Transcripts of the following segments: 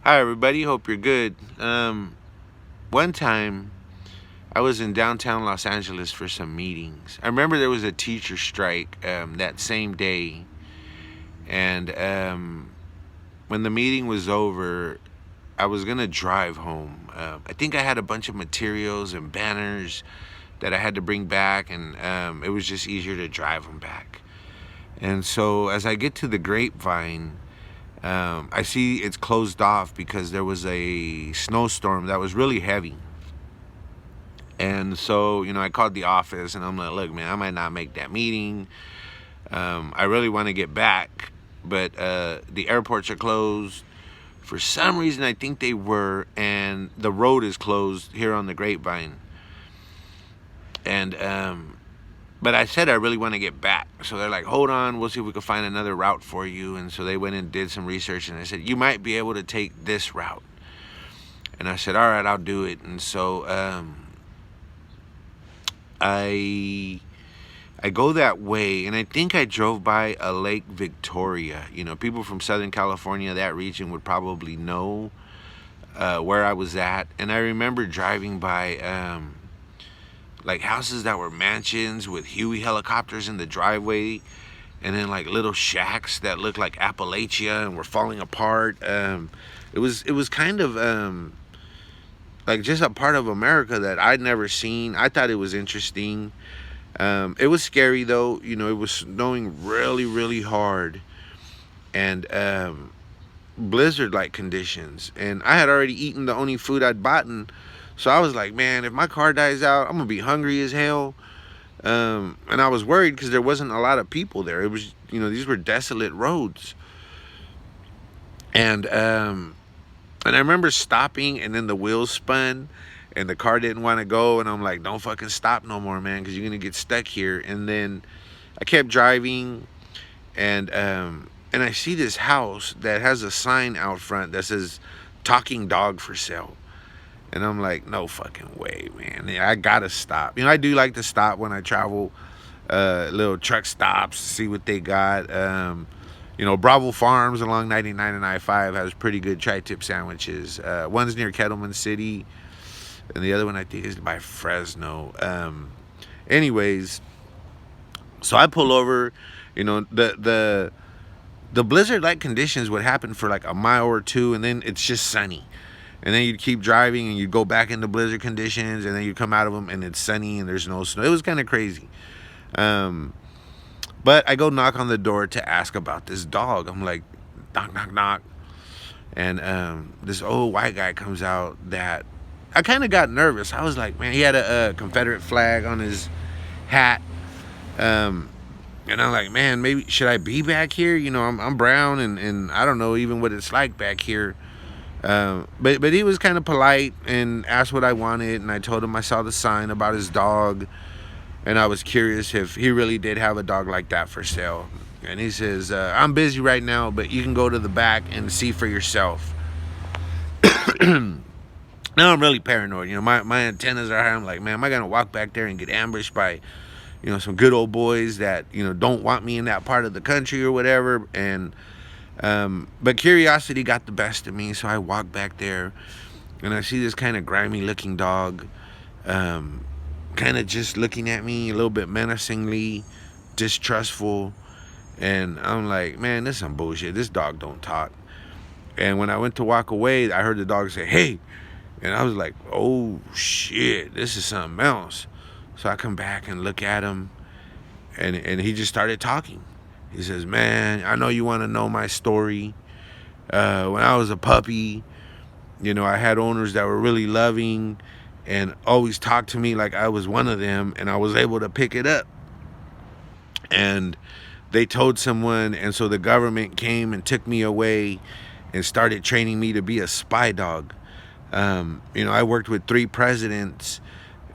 Hi, everybody. Hope you're good. One time, I was in downtown Los Angeles for some meetings. I remember there was a teacher strike that same day, and when the meeting was over, I was gonna drive home. I think I had a bunch of materials and banners that I had to bring back, and it was just easier to drive them back. And so, as I get to the Grapevine, I see it's closed off because there was a snowstorm that was really heavy. And so, I called the office and I'm like, look, man, I might not make that meeting. I really want to get back, but the airports are closed. For some reason, I think they were, and the road is closed here on the Grapevine. And, but I said I really want to get back. So they're like, hold on, we'll see if we can find another route for you. And so they went and did some research and they said, you might be able to take this route. And I said, all right, I'll do it. And so I go that way, and I think I drove by a Lake Victoria. People from Southern California, that region, would probably know where I was at. And I remember driving by like houses that were mansions with Huey helicopters in the driveway, and then like little shacks that looked like Appalachia and were falling apart. It was kind of like just a part of America that I'd never seen. I thought it was interesting. It was scary though. It was snowing really, really hard, and blizzard-like conditions. And I had already eaten the only food I'd bought, so I was like, man, if my car dies out, I'm gonna be hungry as hell. And I was worried because there wasn't a lot of people there. It was, these were desolate roads, and I remember stopping, and then the wheels spun, and the car didn't want to go, and I'm like, don't fucking stop no more, man, because you're gonna get stuck here. And then I kept driving, and I see this house that has a sign out front that says "talking dog for sale." And I'm like, no fucking way, man. I gotta stop. I do like to stop when I travel, little truck stops, see what they got. Bravo Farms along 99 and I-5 has pretty good tri-tip sandwiches. One's near Kettleman City, and the other one I think is by Fresno. Anyways, so I pull over. The blizzard-like conditions would happen for like a mile or two, and then it's just sunny. And then you'd keep driving, and you'd go back into blizzard conditions, and then you come out of them, and it's sunny, and there's no snow. It was kind of crazy. But I go knock on the door to ask about this dog. I'm like, knock, knock, knock. And this old white guy comes out that I kind of got nervous. I was like, man, he had a Confederate flag on his hat. And I'm like, man, maybe should I be back here? I'm brown, and I don't know even what it's like back here. But he was kind of polite and asked what I wanted, and I told him I saw the sign about his dog, and I was curious if he really did have a dog like that for sale. And he says, I'm busy right now, but you can go to the back and see for yourself. Now I'm really paranoid. My antennas are high. I'm like, man, am I gonna walk back there and get ambushed by some good old boys that don't want me in that part of the country or whatever? And but curiosity got the best of me, so I walk back there, and I see this kind of grimy looking dog, kind of just looking at me a little bit menacingly, distrustful. And I'm like, man, this is some bullshit. This dog don't talk. And when I went to walk away, I heard the dog say, hey. And I was like, oh shit, this is something else. So I come back and look at him, and he just started talking. He says, man, I know you want to know my story. When I was a puppy, I had owners that were really loving and always talked to me like I was one of them, and I was able to pick it up. And they told someone, and so the government came and took me away and started training me to be a spy dog. I worked with 3 presidents,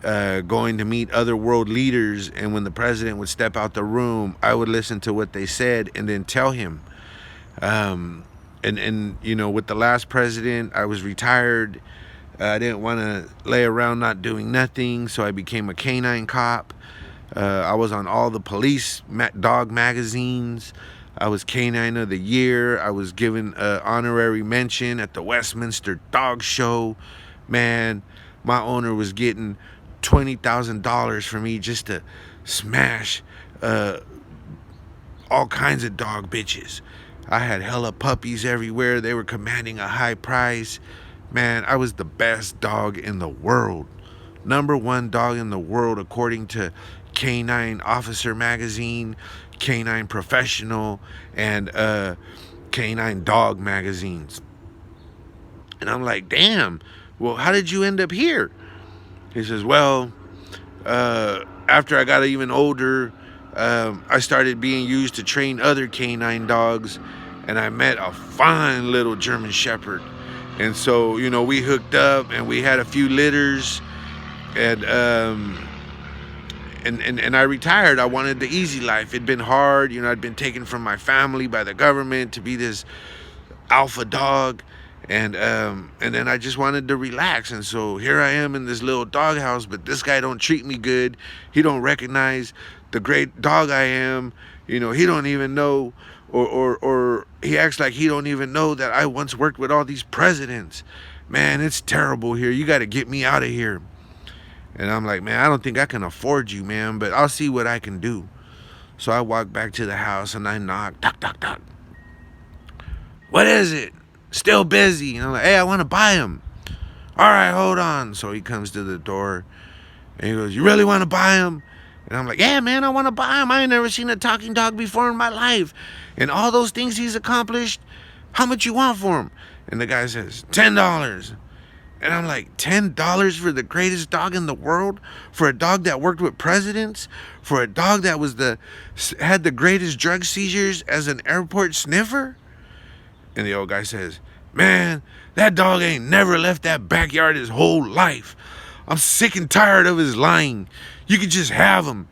going to meet other world leaders, and when the president would step out the room, I would listen to what they said and then tell him. And with the last president, I was retired. I didn't want to lay around not doing nothing, so I became a canine cop. I was on all the police dog magazines. I was Canine of the Year. I was given an honorary mention at the Westminster Dog Show. Man, my owner was getting $20,000 for me just to smash uh, all kinds of dog bitches. I had hella puppies everywhere. They were commanding a high price. Man, I was the best dog in the world. Number one dog in the world, according to Canine Officer Magazine, Canine Professional, and Canine Dog magazines. And I'm like, damn, well, how did you end up here? He says, well, after I got even older, I started being used to train other canine dogs, and I met a fine little German Shepherd. And so, we hooked up and we had a few litters, and and I retired. I wanted the easy life. It'd been hard. I'd been taken from my family by the government to be this alpha dog, and then I just wanted to relax. And so here I am in this little doghouse, but this guy don't treat me good. He don't recognize the great dog I am. He don't even know, or he acts like he don't even know that I once worked with all these presidents. Man, it's terrible here. You got to get me out of here. And I'm like, man, I don't think I can afford you, man, but I'll see what I can do. So I walk back to the house and I knock, knock, knock, knock. What is it? Still busy. And I'm like, hey, I want to buy him. All right, hold on. So he comes to the door and he goes, you really want to buy him? And I'm like, yeah, man, I want to buy him. I ain't never seen a talking dog before in my life. And all those things he's accomplished, how much you want for him? And the guy says, $10. And I'm like, $10 for the greatest dog in the world? For a dog that worked with presidents? For a dog that had the greatest drug seizures as an airport sniffer? And the old guy says, man, that dog ain't never left that backyard his whole life. I'm sick and tired of his lying. You can just have him.